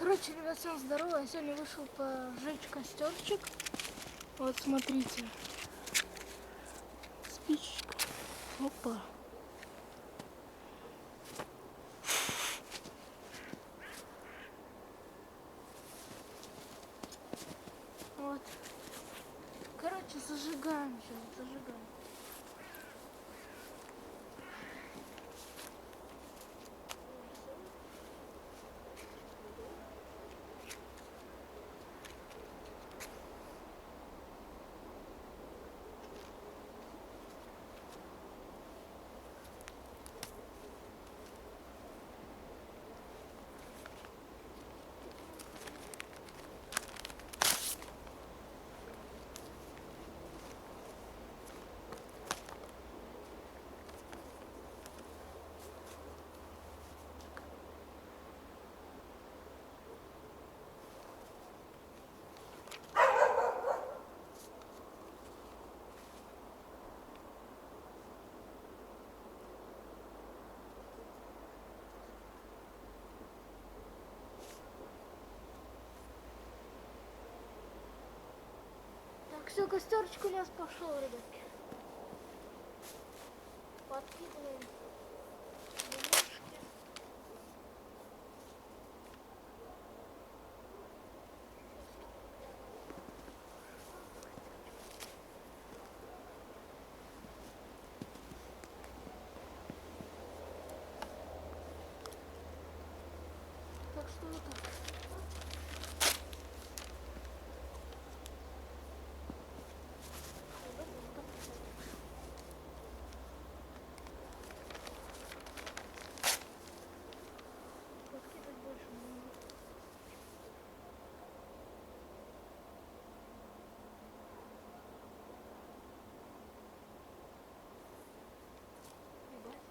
Короче, ребят, всем здорово. Я сегодня вышел пожечь костерчик. Вот, смотрите. Спичечка. Опа. Вот. Короче, зажигаем сейчас, зажигаем. Так, все, костерчик у нас пошел, ребятки. Подкидываем лимошки. Так что вот так. Подкидывать больше не могу. Ебать.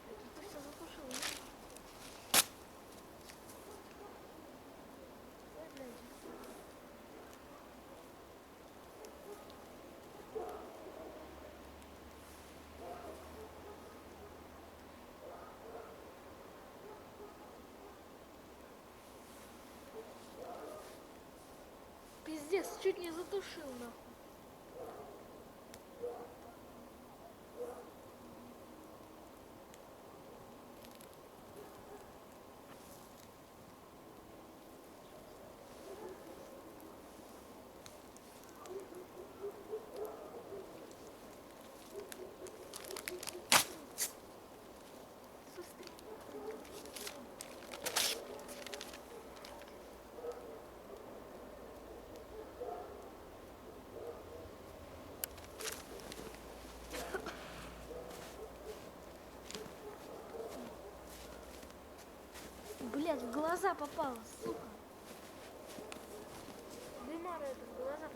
Это ты все затушил, да? Ой, блядь. Пиздец, чуть не затушил, нахуй. Блядь, в глаза попало, сука. Дымара это в глаза.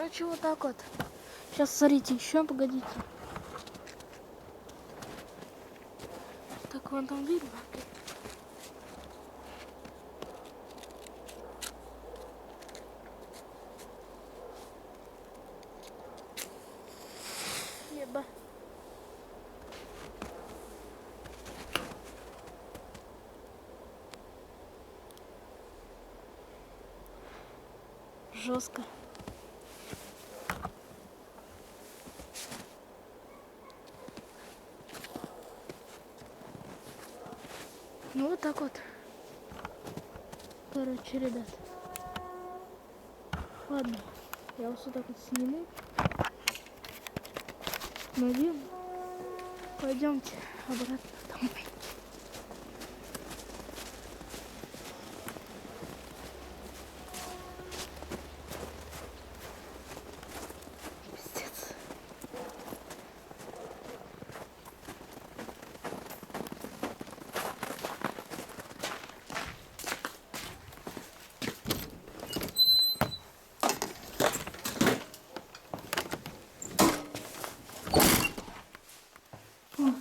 Короче, вот так вот. Сейчас, смотрите, еще, погодите. Так, вон там видно. Еба. Жестко. Ну вот так вот. Короче, ребят. Ладно, я вас вот так вот сниму. Надеюсь, пойдемте обратно домой. Пиздец. Вот.